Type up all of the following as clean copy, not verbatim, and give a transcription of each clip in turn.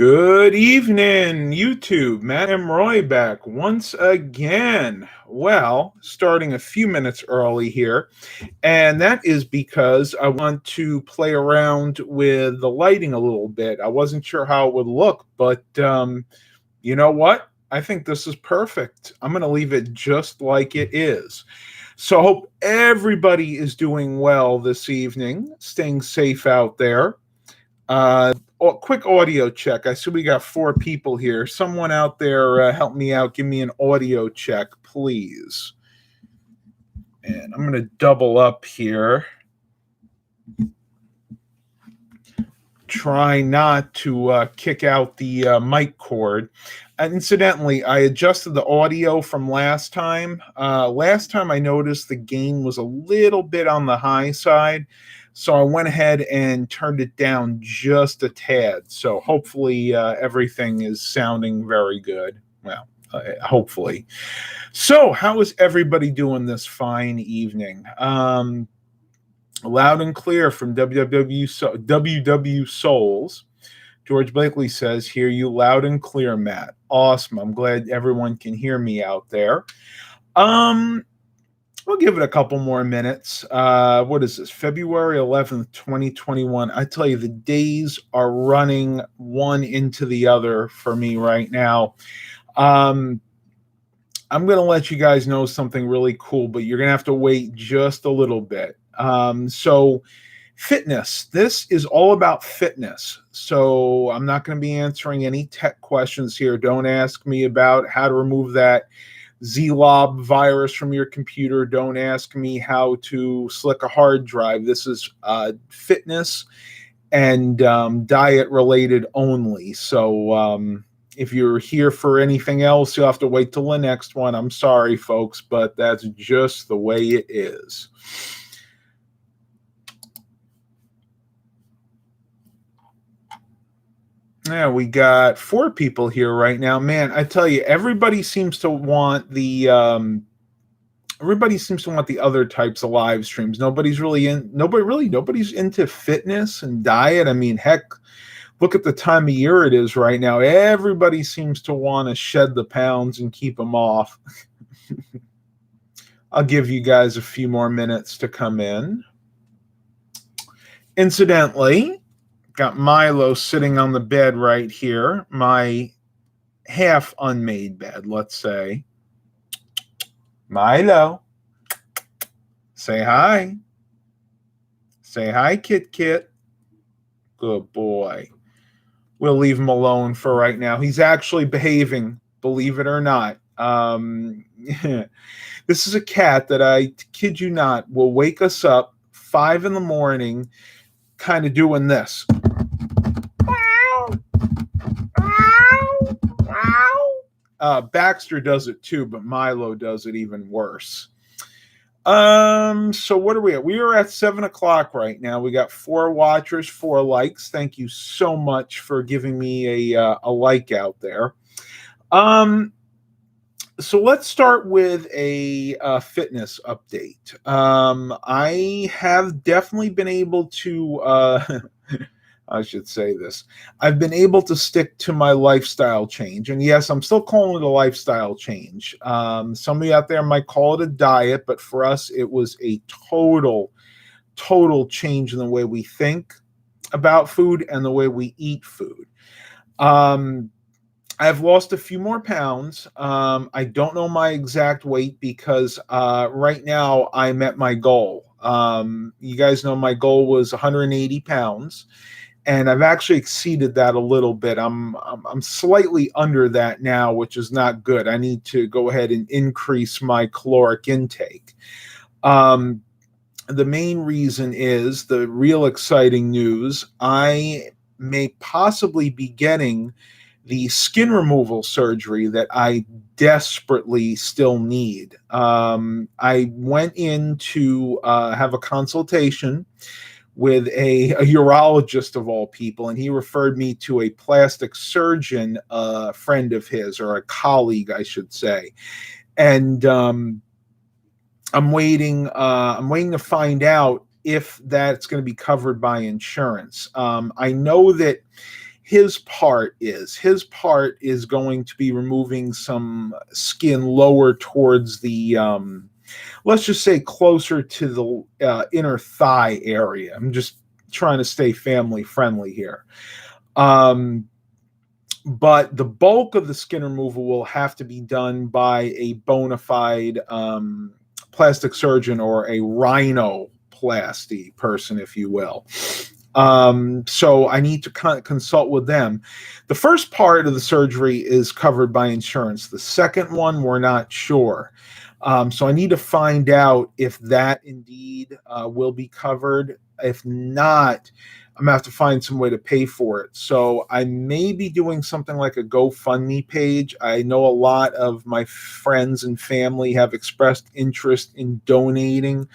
Good evening, YouTube. Matt M. Roy back once again. Well, starting a few minutes early here, and that is because I want to play around with the lighting a little bit. I wasn't sure how it would look, but you know what? I think this is perfect. I'm going to leave it just like it is. So I hope everybody is doing well this evening, staying safe out there. Quick audio check. I see we got 4 people here. Someone out there help me out. Give me an audio check, please. And I'm going to double up here. Try not to kick out the mic cord. Incidentally, I adjusted the audio from last time. Last time I noticed the gain was a little bit on the high side. So I went ahead and turned it down just a tad. So hopefully everything is sounding very good. Well, hopefully. So how is everybody doing this fine evening? Loud and clear from WW Souls. George Blakely says, hear you loud and clear, Matt. Awesome. I'm glad everyone can hear me out there. We'll give it a couple more minutes. What is this? February 11th, 2021. I tell you, the days are running one into the other for me right now. I'm going to let you guys know something really cool, but you're going to have to wait just a little bit. So fitness, this is all about fitness. So I'm not going to be answering any tech questions here. Don't ask me about how to remove that Zlob virus from your computer. Don't ask me how to slick a hard drive. This is fitness and diet related only. So if you're here for anything else, you'll have to wait till the next one. I'm sorry, folks, but that's just the way it is. Yeah, we got 4 people here right now. Man, I tell you, everybody seems to want the other types of live streams. Nobody's into fitness and diet. I mean, heck, look at the time of year it is right now. Everybody seems to want to shed the pounds and keep them off. I'll give you guys a few more minutes to come in. Incidentally, got Milo sitting on the bed right here, my half unmade bed, let's say. Milo, say hi. Say hi, Kit Kit. Good boy. We'll leave him alone for right now. He's actually behaving, believe it or not. This is a cat that, I kid you not, will wake us up 5 in the morning kind of doing this. Baxter does it too, but Milo does it even worse. So what are we at? We are at 7 o'clock right now. We got 4 watchers, 4 likes. Thank you so much for giving me a like out there. So let's start with a fitness update. I have definitely been able to I should say this. I've been able to stick to my lifestyle change. And yes, I'm still calling it a lifestyle change. Somebody out there might call it a diet, but for us, it was a total change in the way we think about food and the way we eat food. I've lost a few more pounds. I don't know my exact weight because right now I'm at my goal. You guys know my goal was 180 pounds. And I've actually exceeded that a little bit. I'm slightly under that now, which is not good. I need to go ahead and increase my caloric intake. The main reason is the real exciting news. I may possibly be getting the skin removal surgery that I desperately still need. I went in to have a consultation with a urologist of all people, and he referred me to a plastic surgeon, friend of his, or a colleague, I should say. And I'm waiting to find out if that's going to be covered by insurance. I know that his part is going to be removing some skin lower towards the let's just say closer to the inner thigh area. I'm just trying to stay family friendly here. But the bulk of the skin removal will have to be done by a bona fide plastic surgeon or a rhinoplasty person, if you will. So I need to consult with them. The first part of the surgery is covered by insurance. The second one, we're not sure. So I need to find out if that indeed will be covered. If not, I'm going to have to find some way to pay for it. So I may be doing something like a GoFundMe page. I know a lot of my friends and family have expressed interest in donating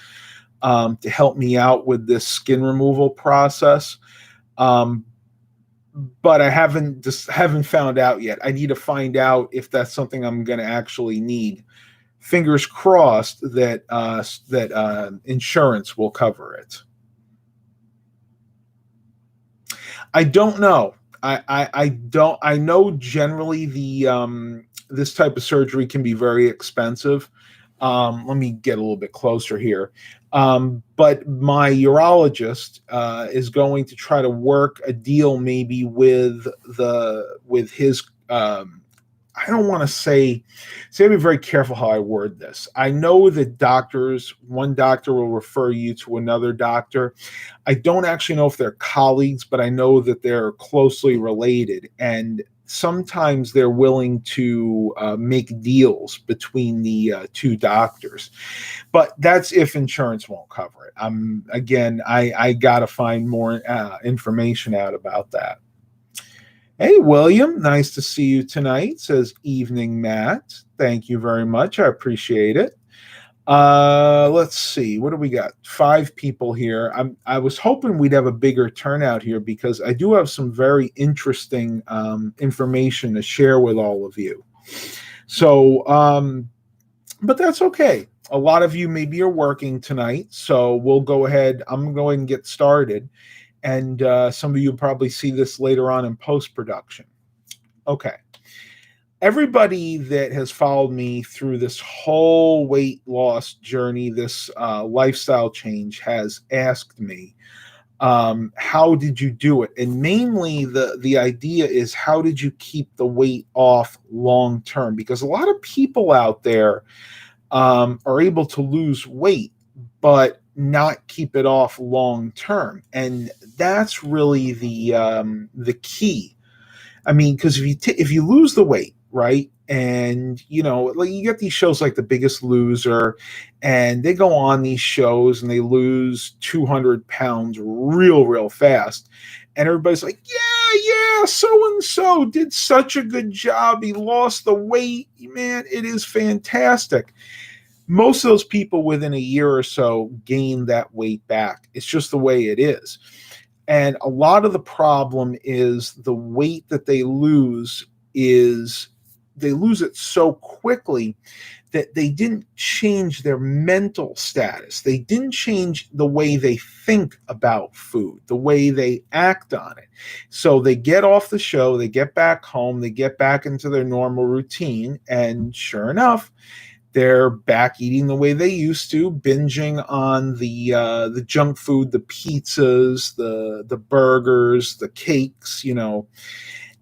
to help me out with this skin removal process. But I haven't found out yet. I need to find out if that's something I'm going to actually need. Fingers crossed that insurance will cover it. I don't know. I know generally this type of surgery can be very expensive. Let me get a little bit closer here. But my urologist is going to try to work a deal maybe with his I don't want to say I'm be very careful how I word this. I know that one doctor will refer you to another doctor. I don't actually know if they're colleagues, but I know that they're closely related. And sometimes they're willing to make deals between the two doctors. But that's if insurance won't cover it. Again, I got to find more information out about that. Hey, William, nice to see you tonight, says Evening Matt. Thank you very much. I appreciate it. Let's see. What do we got? 5 people here. I was hoping we'd have a bigger turnout here because I do have some very interesting information to share with all of you. So, but that's okay. A lot of you maybe are working tonight, so we'll go ahead. I'm going to get started. And some of you will probably see this later on in post-production. Okay. Everybody that has followed me through this whole weight loss journey, this lifestyle change, has asked me, how did you do it? And mainly the idea is, how did you keep the weight off long term? Because a lot of people out there are able to lose weight, but not keep it off long term, and that's really the key. I mean, because if you lose the weight, right, and like you get these shows like The Biggest Loser, and they go on these shows and they lose 200 pounds real fast, and everybody's like, yeah, so and so did such a good job, he lost the weight, man, it is fantastic. Most of those people within a year or so gain that weight back. It's just the way it is. And a lot of the problem is the weight that they lose it so quickly that they didn't change their mental status. They didn't change the way they think about food, the way they act on it. So they get off the show, they get back home, they get back into their normal routine, and sure enough, they're back eating the way they used to, binging on the junk food, the pizzas, the burgers, the cakes,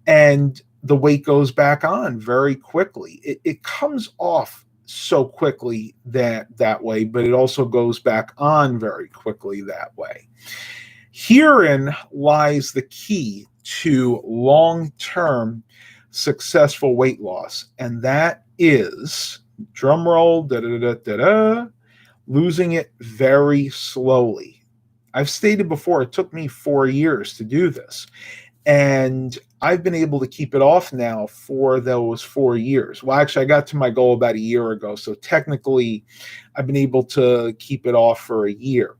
and the weight goes back on very quickly. It comes off so quickly that way, but it also goes back on very quickly that way. Herein lies the key to long-term successful weight loss, and that is, drum roll, losing it very slowly. I've stated before, it took me 4 years to do this, and I've been able to keep it off now for those 4 years. Well, actually, I got to my goal about a year ago, so technically I've been able to keep it off for a year.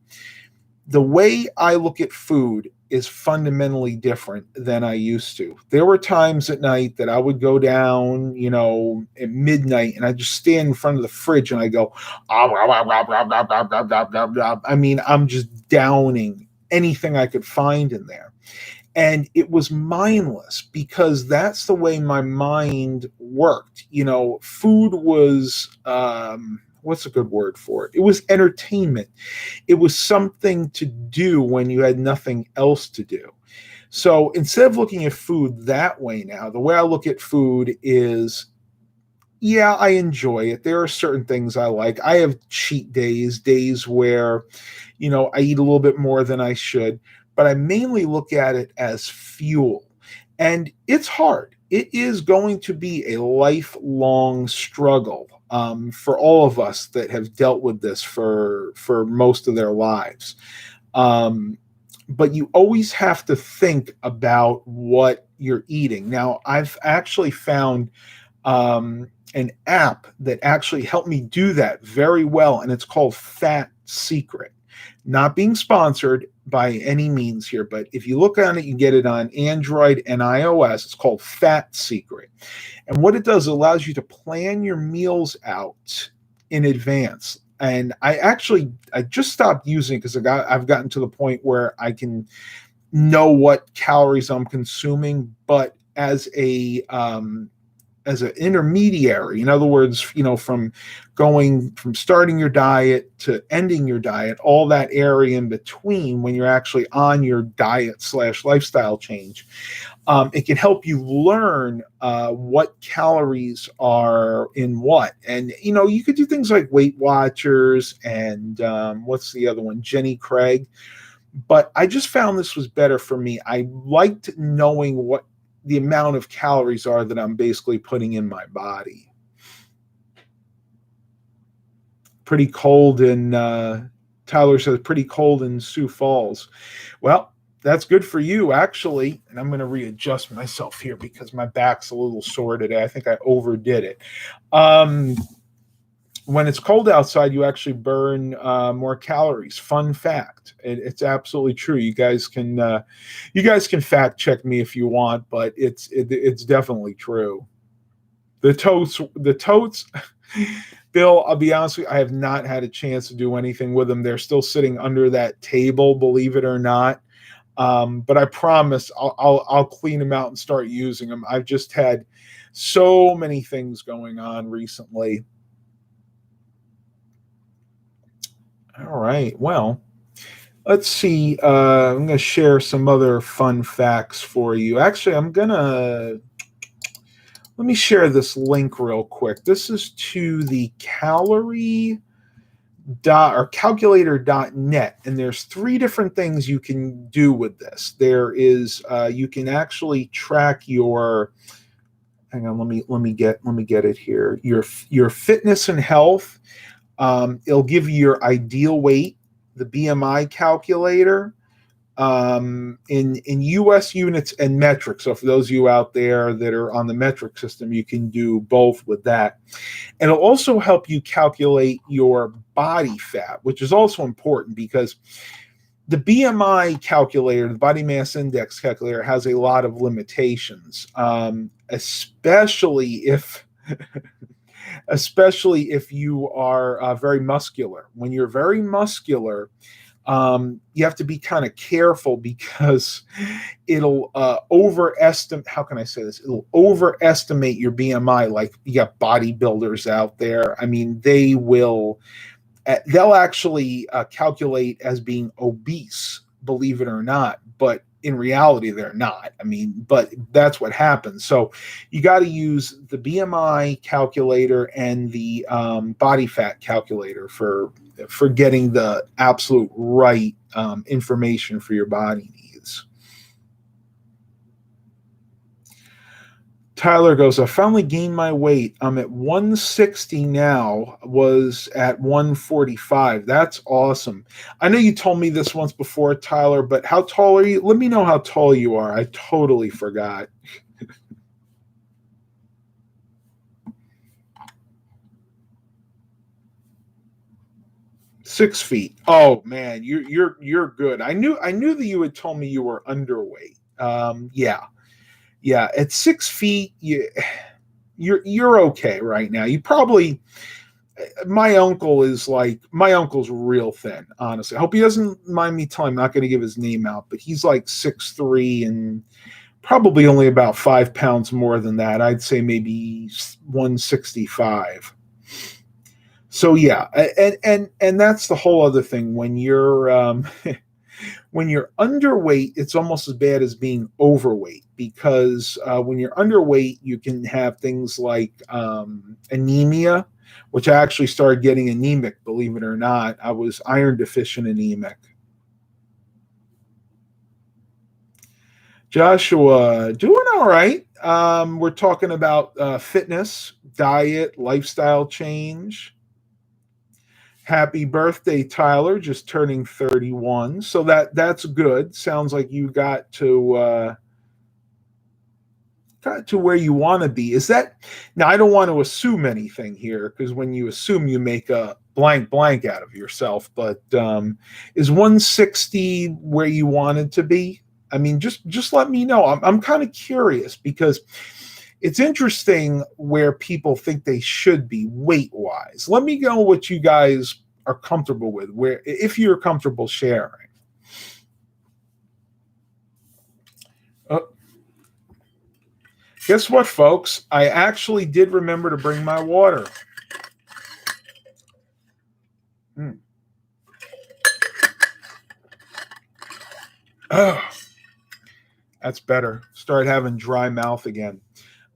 The way I look at food is fundamentally different than I used to. There were times at night that I would go down, at midnight, and I just stand in front of the fridge and I go, I mean, I'm just downing anything I could find in there. And it was mindless because that's the way my mind worked. Food was, what's a good word for it? It was entertainment. It was something to do when you had nothing else to do. So instead of looking at food that way now, the way I look at food is, yeah, I enjoy it. There are certain things I like. I have cheat days, days where, I eat a little bit more than I should, but I mainly look at it as fuel. And it's hard. It is going to be a lifelong struggle, for all of us that have dealt with this for most of their lives. But you always have to think about what you're eating. Now, I've actually found an app that actually helped me do that very well, and it's called Fat Secret. Not being sponsored by any means here, but if you look on it, you get it on Android and iOS. It's called Fat Secret. And what it does, it allows you to plan your meals out in advance. And I just stopped using it because I've gotten to the point where I can know what calories I'm consuming, but as an intermediary, in other words, from starting your diet to ending your diet, all that area in between when you're actually on your diet/lifestyle change, it can help you learn what calories are in what. And, you could do things like Weight Watchers and what's the other one? Jenny Craig. But I just found this was better for me. I liked knowing what the amount of calories are that I'm basically putting in my body. Pretty cold in, Tyler says, pretty cold in Sioux Falls. Well, that's good for you, actually. And I'm going to readjust myself here because my back's a little sore today. I think I overdid it. When it's cold outside, you actually burn more calories. Fun fact. It's absolutely true. You guys can fact check me if you want, but it's definitely true. The totes, Bill, I'll be honest with you, I have not had a chance to do anything with them. They're still sitting under that table, believe it or not. But I promise I'll clean them out and start using them. I've just had so many things going on recently. All right. Well, let's see. I'm going to share some other fun facts for you. Actually, let me share this link real quick. This is to the calculator.net, and there's 3 different things you can do with this. There is, you can actually track your, hang on, let me get it here. Your fitness and health. It'll give you your ideal weight, the BMI calculator, in US units and metric. So for those of you out there that are on the metric system, you can do both with that. And it'll also help you calculate your body fat, which is also important because the BMI calculator, the body mass index calculator, has a lot of limitations, especially if you are very muscular. When you're very muscular, you have to be kind of careful because it'll overestimate. How can I say this? It'll overestimate your BMI. Like, you got bodybuilders out there. I mean, they'll actually calculate as being obese, believe it or not. But in reality, they're not. I mean, but that's what happens. So you got to use the BMI calculator and the body fat calculator for getting the absolute right information for your body needs. Tyler goes, I finally gained my weight. I'm at 160 now, was at 145. That's awesome. I know you told me this once before, Tyler, but how tall are you? Let me know how tall you are. I totally forgot. 6 feet. Oh man, you're good. I knew that you had told me you were underweight. Yeah, at 6 feet, you're okay right now. You probably, My uncle's real thin, honestly. I hope he doesn't mind me telling him. I'm not going to give his name out, but he's like 6'3" and probably only about 5 pounds more than that. I'd say maybe 165. So yeah, and that's the whole other thing. When you're when you're underweight, it's almost as bad as being overweight, because when you're underweight, you can have things like anemia, which I actually started getting anemic, believe it or not. I was iron deficient anemic. Joshua, doing all right. We're talking about fitness, diet, lifestyle change. Happy birthday, Tyler! Just turning 31, so that's good. Sounds like you got to where you want to be. Is that now? I don't want to assume anything here, because when you assume, you make a blank blank out of yourself. But is 160 where you wanted to be? I mean, just let me know. I'm kind of curious, because it's interesting where people think they should be weight wise. Let me know what you guys are comfortable with, where if you're comfortable sharing. Guess what, folks? I actually did remember to bring my water. Oh, that's better. Start having dry mouth again.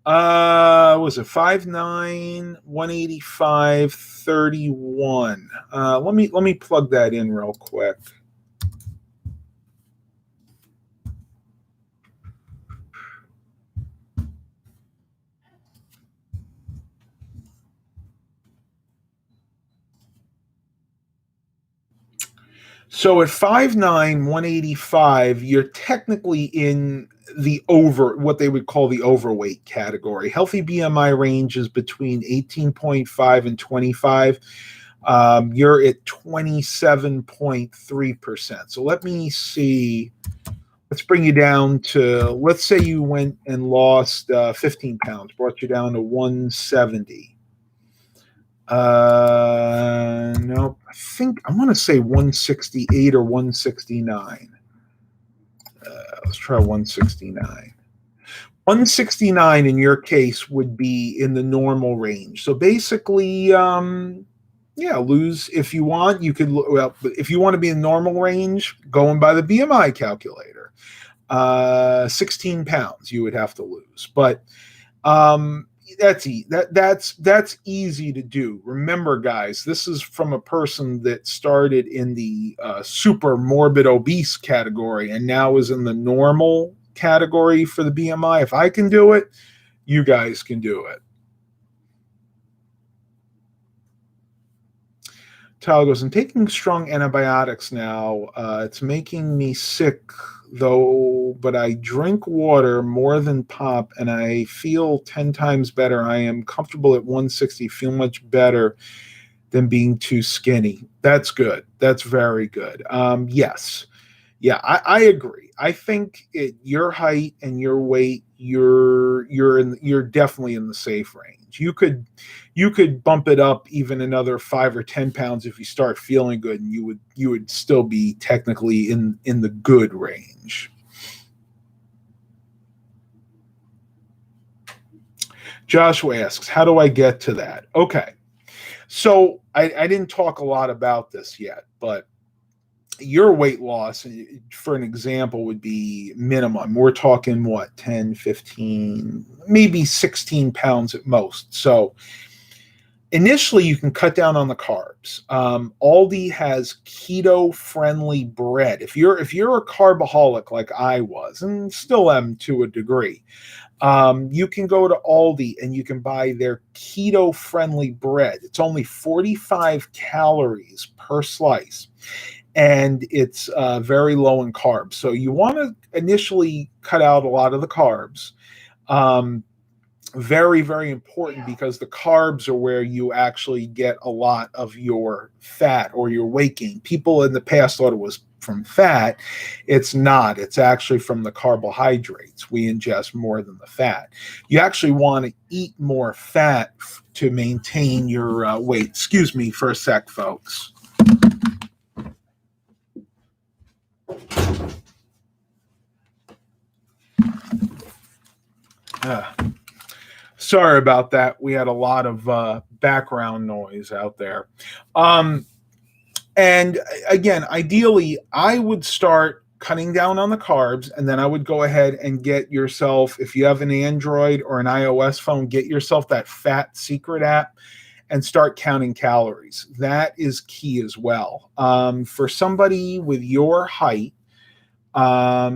Was it 5'9", 185, 31? Let me plug that in real quick. So at 5'9", 185, you're technically in what they would call the overweight category. Healthy BMI range is between 18.5 and 25. You're at 27.3%. So let me see. Let's bring you down to, let's say you went and lost 15 pounds, brought you down to 170. Nope. I think I want to say 168 or 169. Let's try 169. 169 in your case would be in the normal range. So basically, lose if you want. You could, well, if you want to be in normal range, going by the BMI calculator, 16 pounds you would have to lose. But that's easy to do. Remember, guys, this is from a person that started in the super morbid obese category and now is in the normal category for the BMI. If I can do it, you guys can do it. Tyler goes, I'm taking strong antibiotics now. It's making me sick, though, but I drink water more than pop, and I feel 10 times better. I am comfortable at 160, feel much better than being too skinny. That's good. That's very good. Yes. Yeah, I agree. I think at your height and your weight, you're definitely in the safe range. You could bump it up even another 5 or 10 pounds if you start feeling good, and you would still be technically in the good range. Joshua asks, how do I get to that? Okay. So I didn't talk a lot about this yet, but your weight loss, for an example, would be minimum. We're talking what, 10, 15, maybe 16 pounds at most. So initially you can cut down on the carbs. Aldi has keto friendly bread. If you're a carbaholic like I was and still am to a degree, you can go to Aldi and you can buy their keto friendly bread. It's only 45 calories per slice, and it's very low in carbs. So you want to initially cut out a lot of the carbs. Very, very important, because the carbs are where you actually get a lot of your fat or your weight gain. People in the past thought it was from fat. It's not. It's actually from the carbohydrates. We ingest more than the fat. You actually want to eat more fat to maintain your weight. Excuse me for a sec, folks. Sorry about that. We had a lot of background noise out there. And again, ideally, I would start cutting down on the carbs, and then I would go ahead and get yourself, if you have an Android or an iOS phone, get yourself that Fat Secret app and start counting calories. That is key as well. For somebody with your height, I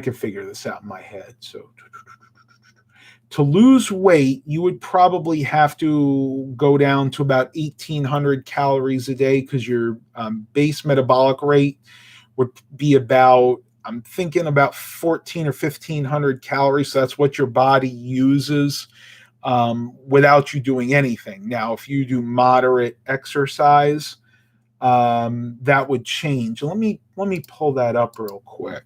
can figure this out in my head. So to lose weight, you would probably have to go down to about 1,800 calories a day because your base metabolic rate would be about, I'm thinking about 1,400 or 1,500 calories. So that's what your body uses without you doing anything. Now, if you do moderate exercise, that would change. Let me pull that up real quick.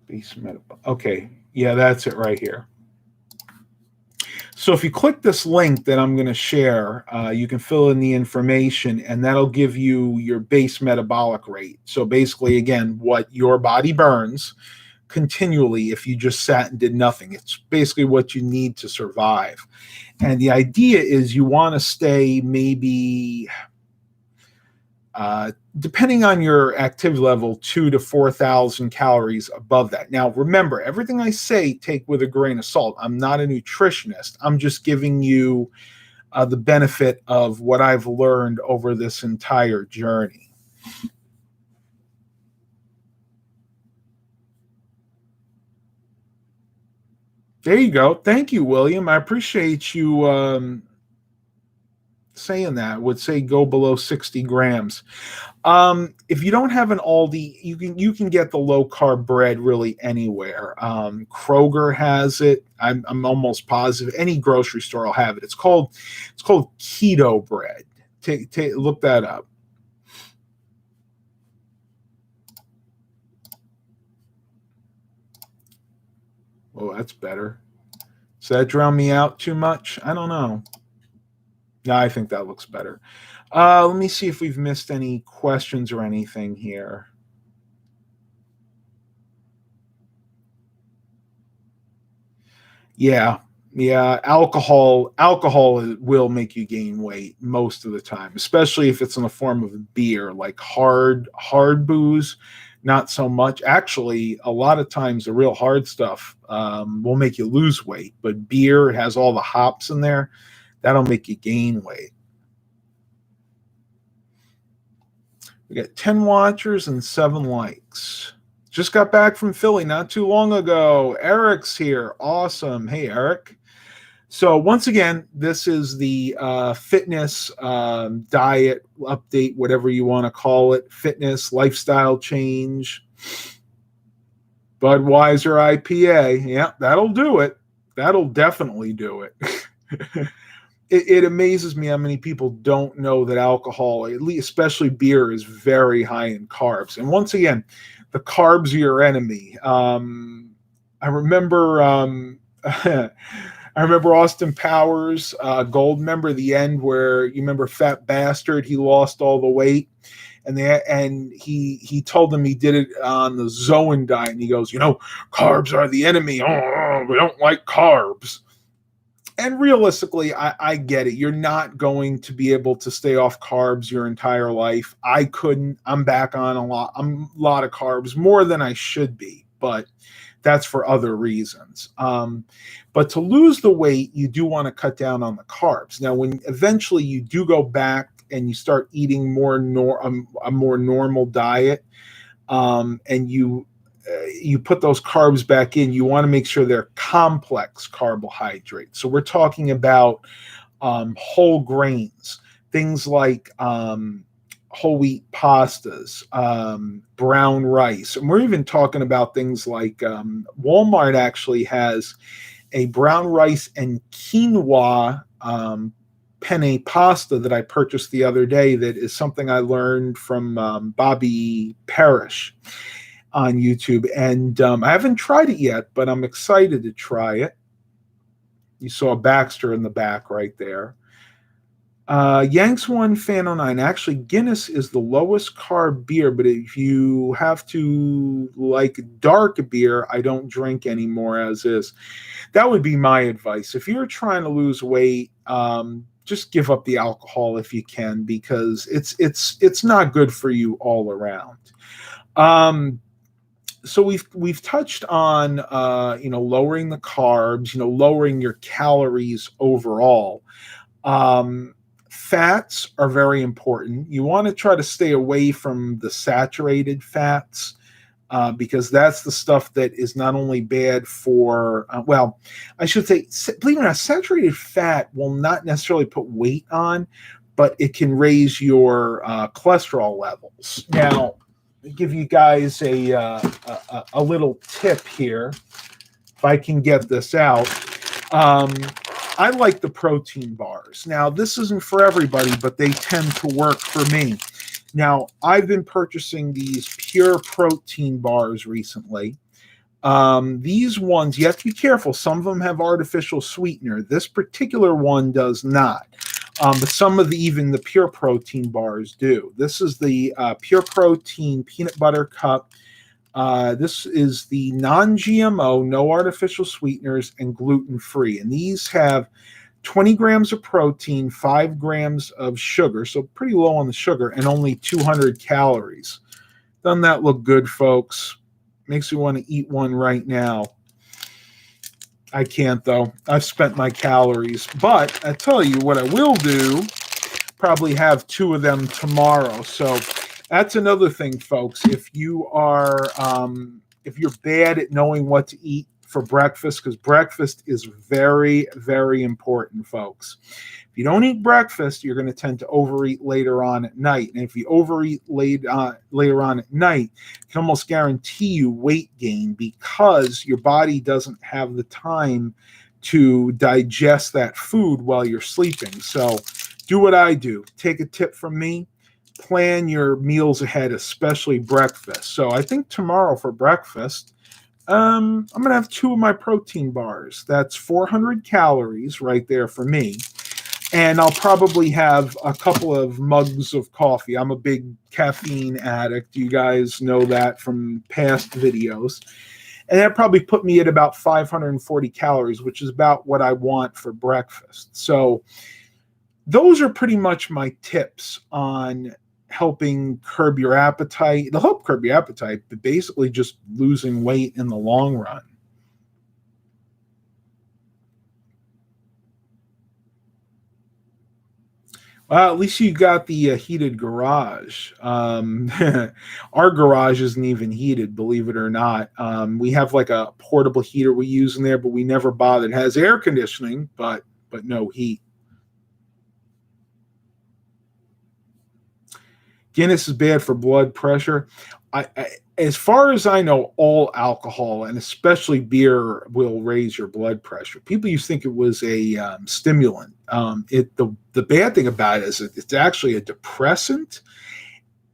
Base metabolic. Okay, yeah, that's it right here. So if you click this link that I'm going to share, you can fill in the information, and that'll give you your base metabolic rate. So basically, again, what your body burns continually if you just sat and did nothing. It's basically what you need to survive. And the idea is you want to stay maybe, depending on your activity level, 2,000 to 4,000 calories above that. Now, remember, everything I say, take with a grain of salt. I'm not a nutritionist. I'm just giving you the benefit of what I've learned over this entire journey. There you go. Thank you, William. I appreciate you saying that. I would say go below 60 grams. If you don't have an Aldi, you can get the low carb bread really anywhere. Kroger has it. I'm almost positive any grocery store will have it. It's called Keto bread. Look that up. Oh, that's better. Does that drown me out too much? I don't know. No, I think that looks better. Let me see if we've missed any questions or anything here. Yeah, alcohol will make you gain weight most of the time, especially if it's in the form of beer, like hard booze. Not so much. Actually, a lot of times the real hard stuff will make you lose weight, but beer has all the hops in there. That'll make you gain weight. We got 10 watchers and 7 likes. Just got back from Philly not too long ago. Eric's here. Awesome. Hey, Eric. So once again, this is the fitness diet update, whatever you want to call it, fitness, lifestyle change. Budweiser IPA. Yeah, that'll do it. That'll definitely do it. It amazes me how many people don't know that alcohol, at least especially beer, is very high in carbs. And once again, the carbs are your enemy. I remember I remember Austin Powers, Gold. Remember the end where you remember Fat Bastard? He lost all the weight, and he told them he did it on the Zoan diet, and he goes, carbs are the enemy. Oh, we don't like carbs. And realistically, I get it. You're not going to be able to stay off carbs your entire life. I couldn't. I'm back on a lot of carbs, more than I should be, but that's for other reasons. But to lose the weight, you do want to cut down on the carbs. Now, when eventually you do go back and you start eating a more normal diet, and you put those carbs back in, you want to make sure they're complex carbohydrates. So we're talking about whole grains, things like whole wheat pastas, brown rice. And we're even talking about things like Walmart actually has a brown rice and quinoa penne pasta that I purchased the other day. That is something I learned from Bobby Parrish on YouTube. And I haven't tried it yet, but I'm excited to try it. You saw Baxter in the back right there. Yanks One Fan 09. Actually, Guinness is the lowest carb beer, but if you have to like dark beer, I don't drink anymore as is. That would be my advice. If you're trying to lose weight, just give up the alcohol if you can, because it's not good for you all around. So we've touched on lowering the carbs, lowering your calories overall. Fats are very important. You want to try to stay away from the saturated fats, because that's the stuff that is not only bad for, I should say, believe it or not, saturated fat will not necessarily put weight on, but it can raise your cholesterol levels. Now, I'll give you guys a little tip here, if I can get this out. I like the protein bars. Now, this isn't for everybody, but they tend to work for me. Now, I've been purchasing these pure protein bars recently. These ones, you have to be careful. Some of them have artificial sweetener. This particular one does not. But some of even the pure protein bars do. This is the Pure Protein Peanut Butter Cup. This is the non-GMO, no artificial sweeteners, and gluten-free. And these have 20 grams of protein, 5 grams of sugar, so pretty low on the sugar, and only 200 calories. Doesn't that look good, folks? Makes me want to eat one right now. I can't, though. I've spent my calories. But I tell you what I will do, probably have 2 of them tomorrow. So that's another thing, folks. If you are, if you're bad at knowing what to eat for breakfast, because breakfast is very, very important, folks. If you don't eat breakfast, you're going to tend to overeat later on at night. And if you overeat later on at night, I can almost guarantee you weight gain, because your body doesn't have the time to digest that food while you're sleeping. So do what I do. Take a tip from me. Plan your meals ahead, especially breakfast. So I think tomorrow for breakfast, I'm going to have 2 of my protein bars. That's 400 calories right there for me. And I'll probably have a couple of mugs of coffee. I'm a big caffeine addict. You guys know that from past videos. And that probably put me at about 540 calories, which is about what I want for breakfast. So those are pretty much my tips on helping curb your appetite. It'll help curb your appetite, but basically just losing weight in the long run. Well, at least you got the heated garage. Our garage isn't even heated, believe it or not. We have like a portable heater we use in there, but we never bothered. It has air conditioning, but no heat. Guinness is bad for blood pressure. As far as I know, all alcohol, and especially beer, will raise your blood pressure. People used to think it was a stimulant. The bad thing about it is it's actually a depressant,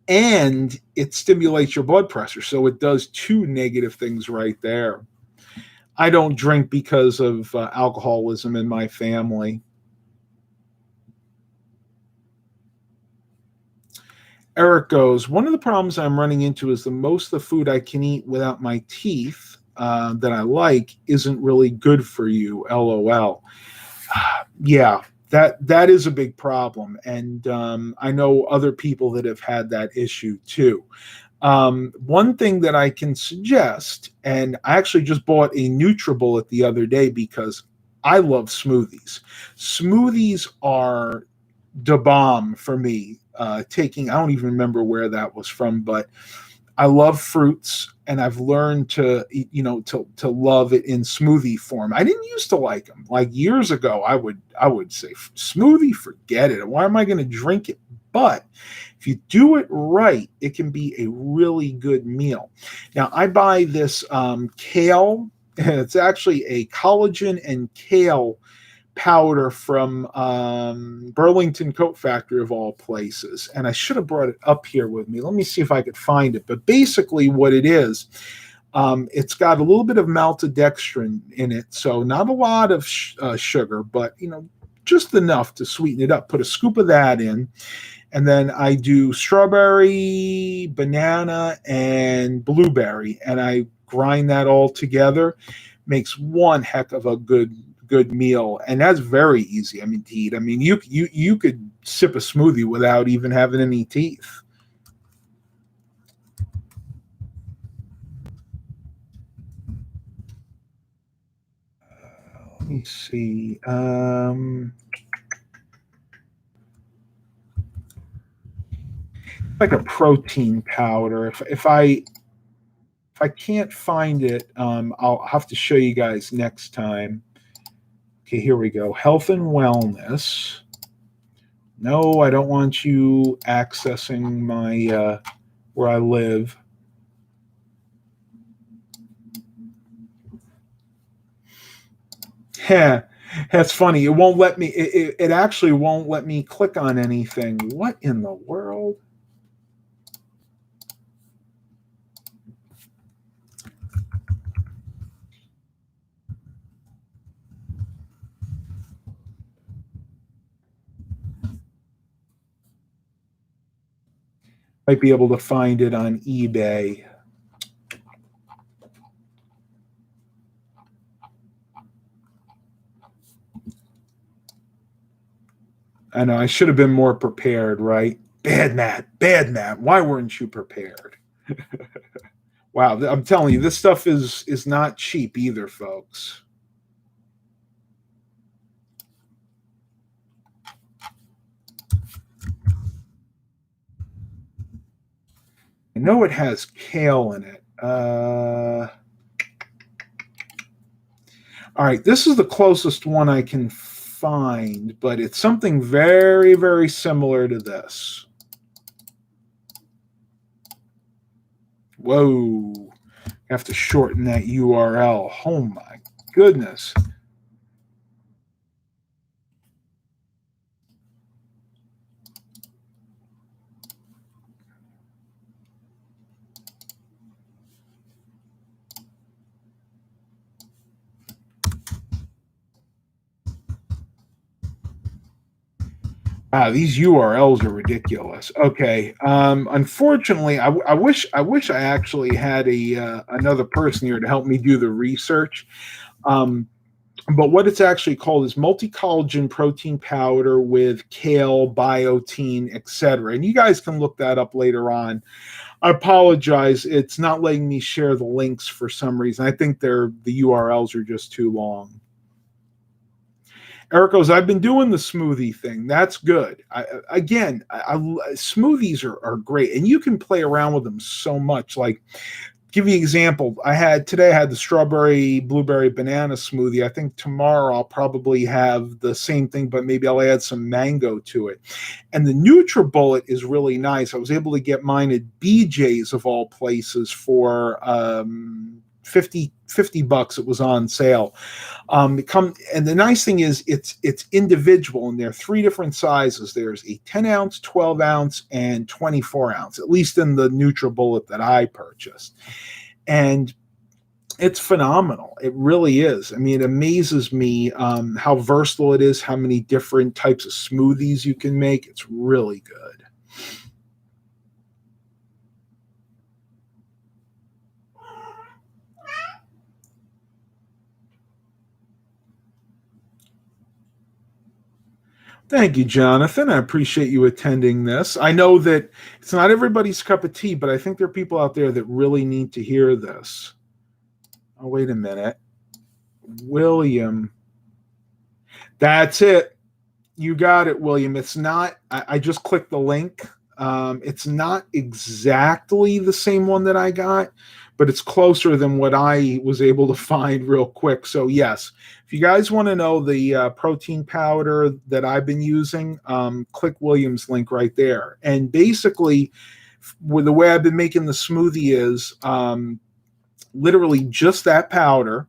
and it stimulates your blood pressure. So it does 2 negative things right there. I don't drink because of alcoholism in my family. Eric goes, one of the problems I'm running into is the most of the food I can eat without my teeth that I like isn't really good for you, LOL. Yeah, that is a big problem. And I know other people that have had that issue too. One thing that I can suggest, and I actually just bought a NutriBullet the other day because I love smoothies. Smoothies are the bomb for me. I don't even remember where that was from, but I love fruits, and I've learned to love it in smoothie form. I didn't used to like them. Like years ago, I would say smoothie, forget it. Why am I going to drink it? But if you do it right, it can be a really good meal. Now, I buy this kale It's actually a collagen and kale powder from Burlington Coat Factory of all places. And I should have brought it up here with me. Let me see if I could find it. But basically, what it is, it's got a little bit of maltodextrin in it, so not a lot of sugar, but just enough to sweeten it up. Put a scoop of that in, and then I do strawberry, banana, and blueberry, and I grind that all together. Makes one heck of a good meal, and that's very easy. I mean, to eat. I mean, you could sip a smoothie without even having any teeth. Let me see. Like a protein powder. If I can't find it, I'll have to show you guys next time. Okay, here we go. Health and wellness. No, I don't want you accessing my where I live. Yeah, that's funny. It won't let me. It actually won't let me click on anything. What in the world? Might be able to find it on eBay. I know I should have been more prepared, right? Bad Matt. Why weren't you prepared? Wow, I'm telling you, this stuff is not cheap either, folks. I know it has kale in it. All right, this is the closest one I can find, but it's something very, very similar to this. Whoa. I have to shorten that URL. Oh my goodness. These URLs are ridiculous. Okay. Unfortunately, I wish I actually had another person here to help me do the research. But what it's actually called is multi-collagen protein powder with kale, biotin, etc. And you guys can look that up later on. I apologize; it's not letting me share the links for some reason. I think the URLs are just too long. Eric goes, I've been doing the smoothie thing. That's good. Smoothies are great, and you can play around with them so much. Like, give you an example. I had the strawberry, blueberry, banana smoothie. I think tomorrow I'll probably have the same thing, but maybe I'll add some mango to it. And the NutriBullet is really nice. I was able to get mine at BJ's of all places for 50 bucks. It was on sale. And the nice thing is it's individual, and there are three different sizes. There's a 10 ounce, 12 ounce, and 24 ounce, at least in the NutriBullet that I purchased. And it's phenomenal. It really is. I mean, it amazes me how versatile it is, how many different types of smoothies you can make. It's really good. Thank you, Jonathan. I appreciate you attending this. I know that it's not everybody's cup of tea, but I think there are people out there that really need to hear this. Oh, wait a minute. William. That's it. You got it, William. It's not, I just clicked the link. It's not exactly the same one that I got, but it's closer than what I was able to find real quick. So, yes, if you guys want to know the protein powder that I've been using, click William's link right there. And basically, with the way I've been making the smoothie is literally just that powder.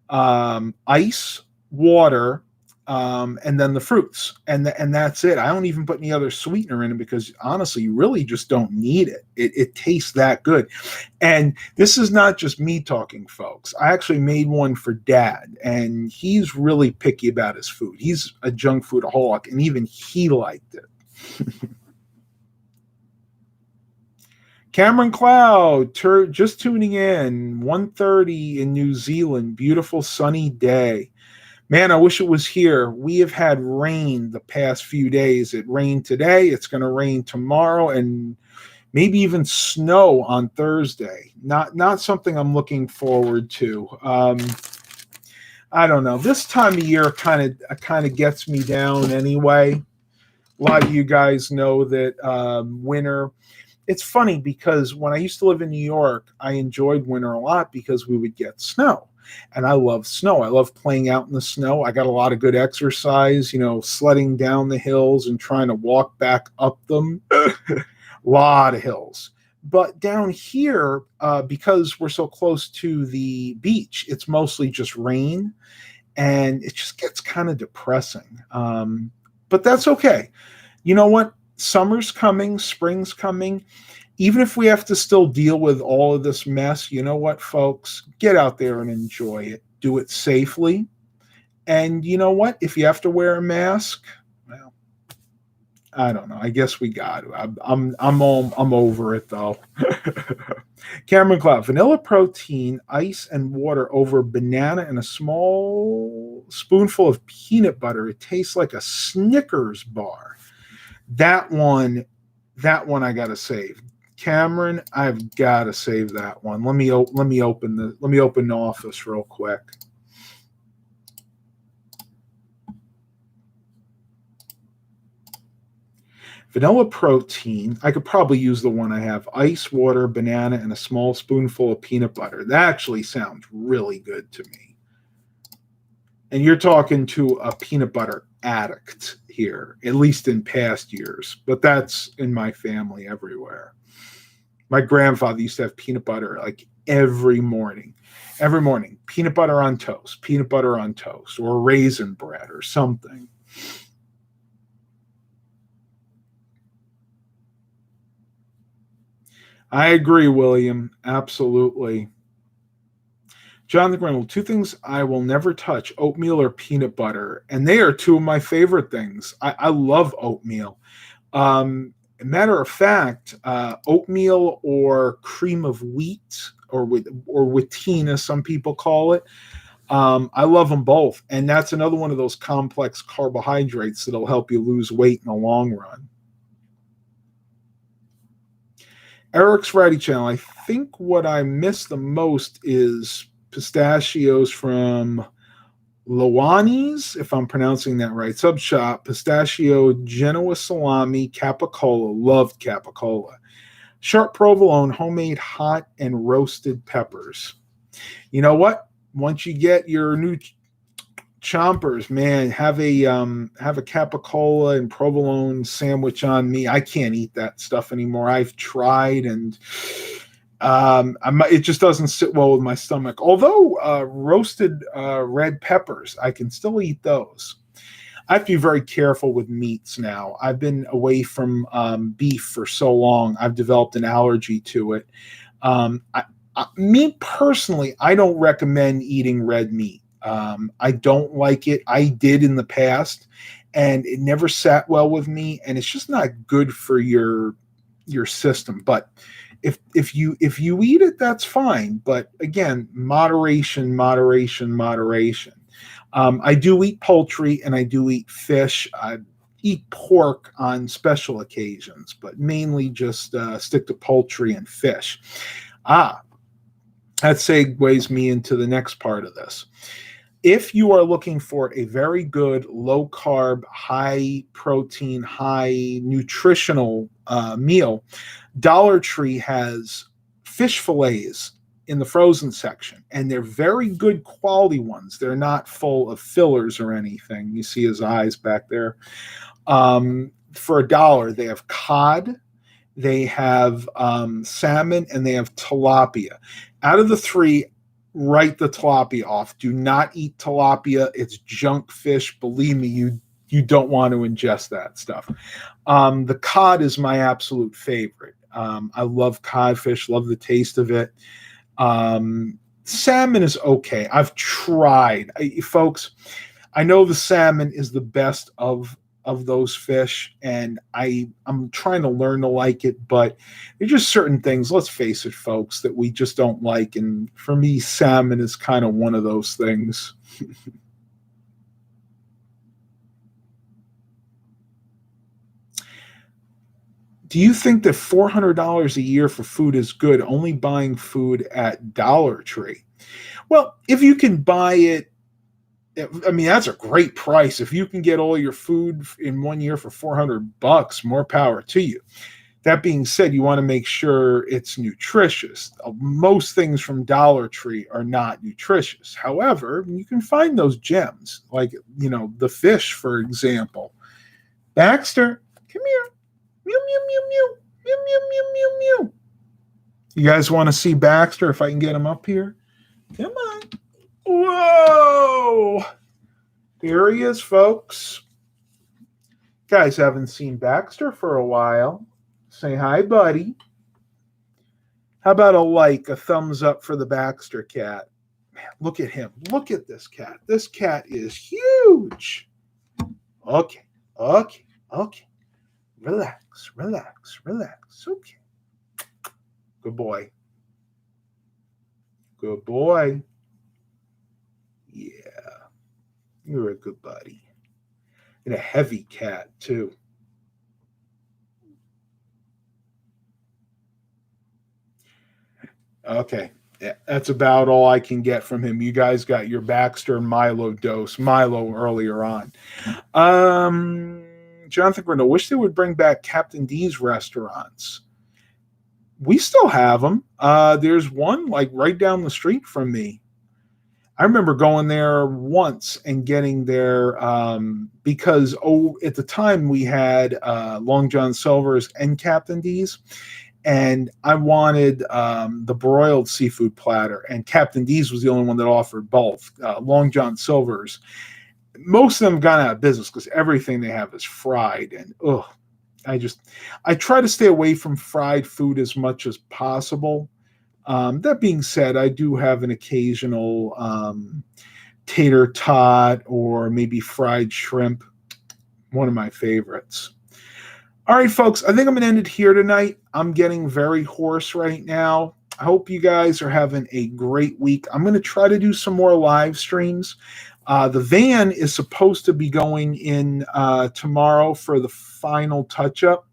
ice, water, and then the fruits, and that's it. I don't even put any other sweetener in it because honestly, you really just don't need it. It tastes that good. And this is not just me talking, folks. I actually made one for Dad, and he's really picky about his food. He's a junk foodaholic, and even he liked it. Cameron Cloud, just tuning in, 1:30 in New Zealand. Beautiful sunny day. Man, I wish it was here. We have had rain the past few days. It rained today. It's going to rain tomorrow, and maybe even snow on Thursday. Not something I'm looking forward to. I don't know. This time of year kind of gets me down anyway. A lot of you guys know that winter. It's funny because when I used to live in New York, I enjoyed winter a lot because we would get snow. And I love snow. I love playing out in the snow. I got a lot of good exercise, sledding down the hills and trying to walk back up them. A lot of hills. But down here, because we're so close to the beach, it's mostly just rain. And it just gets kind of depressing. But that's okay. You know what? Summer's coming, spring's coming. Even if we have to still deal with all of this mess, you know what, folks? Get out there and enjoy it. Do it safely. And you know what? If you have to wear a mask, well, I don't know. I guess we got to. I'm over it though. Cameron Cloud, vanilla protein, ice and water over banana and a small spoonful of peanut butter. It tastes like a Snickers bar. That one I gotta save. Cameron, I've gotta save that one. Let me open the office real quick. Vanilla protein. I could probably use the one I have. Ice, water, banana, and a small spoonful of peanut butter. That actually sounds really good to me. And you're talking to a peanut butter addict here, at least in past years. But that's in my family everywhere. My grandfather used to have peanut butter like every morning. Every morning, peanut butter on toast, or raisin bread or something. I agree, William. Absolutely. Jonathan Reynolds, two things I will never touch, oatmeal or peanut butter. And they are two of my favorite things. I love oatmeal. Matter of fact, oatmeal or cream of wheat or wheatina, as some people call it. I love them both. And that's another one of those complex carbohydrates that'll help you lose weight in the long run. Eric's Variety Channel. I think what I miss the most is pistachios from Loani's, if I'm pronouncing that right. Sub shop, pistachio, Genoa salami, capicola. Loved capicola. Sharp provolone, homemade hot and roasted peppers. You know what? Once you get your new chompers, man, have a capicola and provolone sandwich on me. I can't eat that stuff anymore. I've tried, and it just doesn't sit well with my stomach. Although roasted red peppers, I can still eat those. I have to be very careful with meats now. I've been away from beef for so long. I've developed an allergy to it. Me personally, I don't recommend eating red meat. I don't like it. I did in the past, and it never sat well with me, and it's just not good for your system. But if you eat it, that's fine. But again, moderation. I do eat poultry and I do eat fish. I eat pork on special occasions, but mainly just stick to poultry and fish. That segues me into the next part of this. If you are looking for a very good low carb, high protein, high nutritional meal, Dollar Tree has fish fillets in the frozen section, and they're very good quality ones. They're not full of fillers or anything. You see his eyes back there. For $1, they have cod, they have salmon, and they have tilapia. Out of the three, write the tilapia off. Do not eat tilapia. It's junk fish. Believe me, you don't want to ingest that stuff. The cod is my absolute favorite. I love codfish, love the taste of it. Salmon is okay. I've tried. Folks, I know the salmon is the best of those fish, and I'm trying to learn to like it, but there's just certain things, let's face it, folks, that we just don't like. And for me, salmon is kind of one of those things. Do you think that $400 a year for food is good, only buying food at Dollar Tree? Well, if you can buy it, I mean, that's a great price. If you can get all your food in 1 year for $400, more power to you. That being said, you want to make sure it's nutritious. Most things from Dollar Tree are not nutritious. However, you can find those gems, like, the fish, for example. Baxter, come here. Mew, mew, mew, mew. Mew, mew, mew, mew, mew. You guys want to see Baxter, if I can get him up here? Come on. Whoa! Here he is, folks. Guys haven't seen Baxter for a while. Say hi, buddy. How about a thumbs up for the Baxter cat? Man, look at him. Look at this cat. This cat is huge. Okay. Relax. Okay. Good boy. Yeah. You're a good buddy. And a heavy cat, too. Okay. Yeah, that's about all I can get from him. You guys got your Baxter and Milo dose. Milo earlier on. Jonathan Brindle, wish they would bring back Captain D's restaurants. We still have them. There's one right down the street from me. I remember going there once and getting there because at the time we had Long John Silver's and Captain D's, and I wanted the broiled seafood platter, and Captain D's was the only one that offered both. Long John Silver's, most of them have gone out of business because everything they have is fried, and I try to stay away from fried food as much as possible. That being said, I do have an occasional tater tot or maybe fried shrimp, one of my favorites. All right, folks, I think I'm going to end it here tonight. I'm getting very hoarse right now. I hope you guys are having a great week. I'm going to try to do some more live streams. The van is supposed to be going in tomorrow for the final touch-up.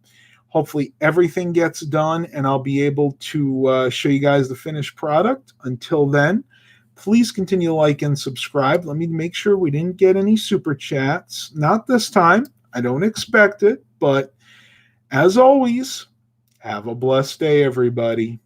Hopefully everything gets done and I'll be able to show you guys the finished product. Until then, please continue to like and subscribe. Let me make sure we didn't get any super chats. Not this time. I don't expect it. But as always, have a blessed day, everybody.